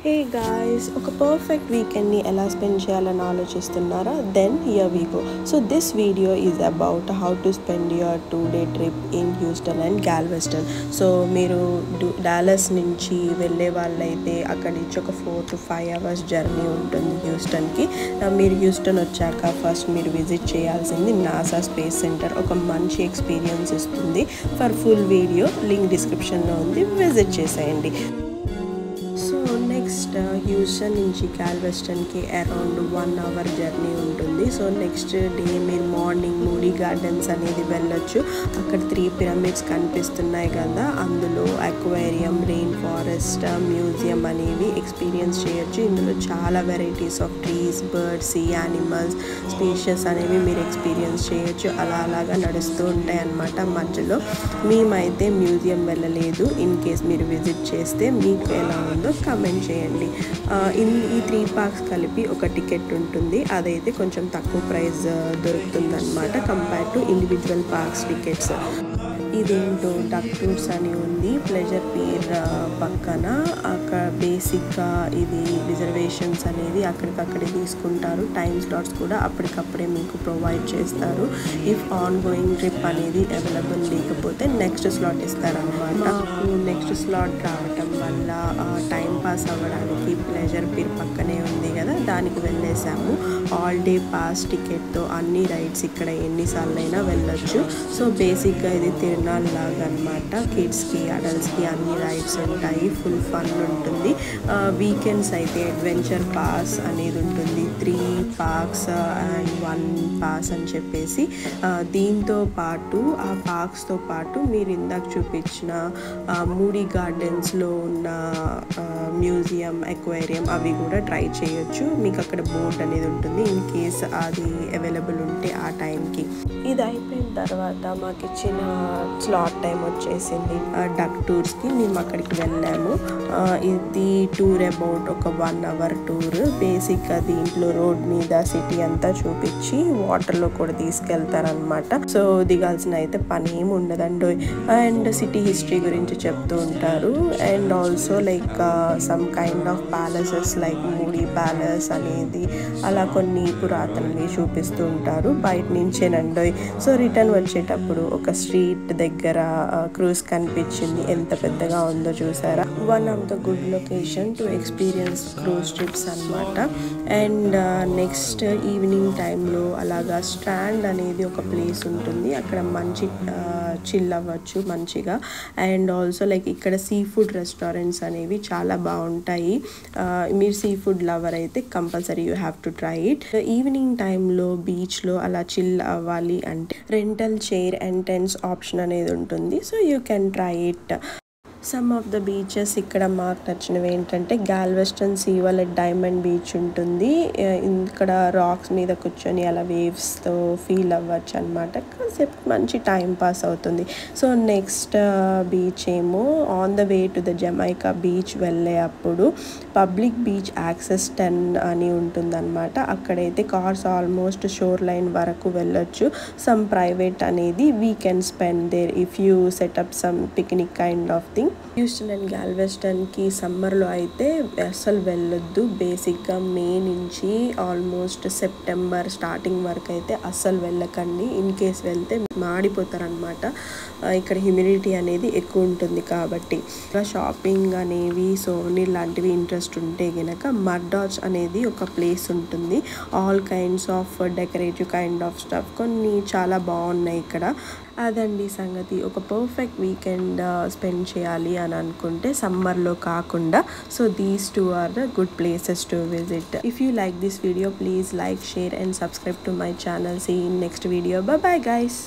Hey guys, ఒక perfect weekend ని ఎలా spend చేయాలని ఆలోచిస్తున్నారా? Then here we go. So this video is about how to spend your 2-day trip in Houston and Galveston. So మీరు Dallas నుంచి వెళ్ళే వాళ్ళైతే అక్కడి నుంచి ఒక 4 to 5 hours జర్నీ ఉంటుంది హ్యూస్టన్కి. మీరు హ్యూస్టన్ వచ్చాక ఫస్ట్ మీరు విజిట్ చేయాల్సింది నాసా స్పేస్ సెంటర్. ఒక మంచి ఎక్స్పీరియన్స్ ఇస్తుంది. ఫర్ ఫుల్ వీడియో లింక్ డిస్క్రిప్షన్లో ఉంది, విజిట్ చేసేయండి. నెక్స్ట్ హ్యూస్టన్ నుంచి గాల్వెస్టన్కి అరౌండ్ 1 hour జర్నీ ఉంటుంది. సో నెక్స్ట్ డే మీరు మార్నింగ్ మూడీ గార్డెన్స్ అనేది వెళ్ళొచ్చు. అక్కడ 3 పిరమిడ్స్ కనిపిస్తున్నాయి కదా, అందులో అక్వేరియం, రెయిన్ ఫారెస్ట్, మ్యూజియం అనేవి ఎక్స్పీరియన్స్ చేయొచ్చు. ఇందులో చాలా varieties of trees, birds, see animals, spacious అనేవి మీరు ఎక్స్పీరియన్స్ చేయొచ్చు. అలాగా నడుస్తూ ఉంటాయి అన్నమాట మధ్యలో. మేమైతే మ్యూజియం వెళ్ళలేదు. ఇన్ కేస్ మీరు విజిట్ చేస్తే మీకు ఎలా ఉందో కమెంట్ చేయండి. ఈ 3 పార్క్స్ కలిపి ఒక టికెట్ ఉంటుంది. అదైతే కొంచెం తక్కువ ప్రైస్ దొరుకుతుంది అనమాట compare to individual parks tickets. ఇదేంటో డక్ టూర్స్ అని ఉంది ప్లెజర్ పీర్ పక్కన. అక్కడ బేసిక్గా ఇది రిజర్వేషన్స్ అనేది అక్కడికక్కడే తీసుకుంటారు. టైమ్ స్లాట్స్ కూడా అప్పటికప్పుడే మీకు ప్రొవైడ్ చేస్తారు. ఇఫ్ ఆన్ గోయింగ్ ట్రిప్ అనేది అవైలబుల్ లేకపోతే నెక్స్ట్ స్లాట్ ఇస్తారనమాట. మాకు నెక్స్ట్ స్లాట్ రావటం వల్ల టైం పాస్ అవ్వడానికి ప్లెజర్ పీర్ పక్కనే ఉంది కదా, దానికి వెళ్ళేసాము. ఆల్ డే పాస్ టికెట్తో అన్ని రైడ్స్ ఇక్కడ ఎన్నిసార్లు అయినా వెళ్ళొచ్చు. సో బేసిక్గా ఇది తిరునాల్ లాగా అనమాట. కిడ్స్కి, అడల్ట్స్కి అన్ని రైడ్స్ ఉంటాయి. ఫుల్ ఫన్ ఉంటుంది. వీకెండ్స్ అయితే అడ్వెంచర్ పాస్ అనేది ఉంటుంది. 3 పార్క్స్ అండ్ 1 పాస్ అని చెప్పేసి. దీంతో పాటు ఆ పార్క్స్తో పాటు మీరు ఇందాక చూపించిన మూడీ గార్డెన్స్లో ఉన్న మ్యూజియం, అక్వేరియం అవి కూడా ట్రై చేయొచ్చు. మీకు అక్కడ బోట్ అనేది ఉంటుంది ఇన్ కేస్ అది అవైలబుల్ ఉంటే ఆ టైంకి. ఇది అయిపోయిన తర్వాత మాకు ఇచ్చిన స్లాట్ టైం వచ్చేసింది డక్ టూర్స్కి. మేము అక్కడికి వెళ్ళాము. ఇది టూర్ అబౌట్ ఒక 1 hour టూర్. బేసిక్గా దీంట్లో రోడ్ మీద సిటీ అంతా చూపించి వాటర్లో కూడా తీసుకెళ్తారనమాట. సో దిగాల్సిన అయితే పని ఏమి ఉండదండి. అండ్ సిటీ హిస్టరీ గురించి చెప్తూ ఉంటారు. And also like some kind of palaces like moody palace అనేది అలా కొన్ని పురాతనవి చూపిస్తూ ఉంటారు బయట నుంచేనండి. సో రిటర్న్ వచ్చేటప్పుడు ఒక స్ట్రీట్ దగ్గర క్రూజ్ కనిపించింది. ఎంత పెద్దగా ఉందో చూసారా. One of the good location to experience cruise trips అనమాట. అండ్ నెక్స్ట్ ఈవినింగ్ టైంలో అలాగా స్ట్రాండ్ అనేది ఒక ప్లేస్ ఉంటుంది. అక్కడ మంచి చిల్ అవ్వచ్చు మంచిగా. అండ్ ఆల్సో లైక్ ఇక్కడ సీ ఫుడ్ రెస్టారెంట్స్ అనేవి చాలా బాగుంటాయి. మీరు సీ ఫుడ్ లవర్ అయితే compulsory you have to try it. Evening టైంలో బీచ్లో అలా చిల్ అవ్వాలి అంటే rental chair and tents option అనేది ఉంటుంది. So you can try it. Some of the beaches ఇక్కడ మాకు నచ్చినవి ఏంటంటే గాల్వెస్టన్ సీ వాలెట్ డైమండ్ బీచ్ ఉంటుంది. ఇక్కడ రాక్స్ మీద కూర్చొని అలా వేవ్స్తో ఫీల్ అవ్వచ్చు అనమాట. కాసేపు మంచి టైం పాస్ అవుతుంది. సో నెక్స్ట్ బీచ్ ఏమో on the way to the Jamaica beach వెళ్ళే అప్పుడు పబ్లిక్ బీచ్ యాక్సెస్ 10 అని ఉంటుందన్నమాట. అక్కడైతే కార్స్ ఆల్మోస్ట్ షోర్ లైన్ వరకు వెళ్ళొచ్చు. సమ్ ప్రైవేట్ అనేది we can spend there if you set up some picnic kind of thing. Houston and గాల్వెస్టన్కి సమ్మర్లో అయితే అస్సలు వెళ్ళొద్దు. బేసిక్గా మే నుంచి ఆల్మోస్ట్ సెప్టెంబర్ స్టార్టింగ్ వరకు అయితే అస్సలు వెళ్ళకండి. ఇన్ కేస్ వెళ్తే మాడిపోతారనమాట. ఇక్కడ హ్యూమిడిటీ అనేది ఎక్కువ ఉంటుంది కాబట్టి. షాపింగ్ అనేవి, సోవెనీర్ లాంటివి ఇంట్రెస్ట్ ఉంటే గనక మర్డాచ్ అనేది ఒక ప్లేస్ ఉంటుంది. All kinds of decorative kind of stuff కొన్ని చాలా బాగున్నాయి ఇక్కడ. అదండి సంగతి. ఒక పర్ఫెక్ట్ వీకెండ్ స్పెండ్ చేయాలి అని అనుకుంటే సమ్మర్లో కాకుండా. So these 2 are the good places to visit. If you like this video, please like, share and subscribe to my channel. See you in next video. Bye bye guys.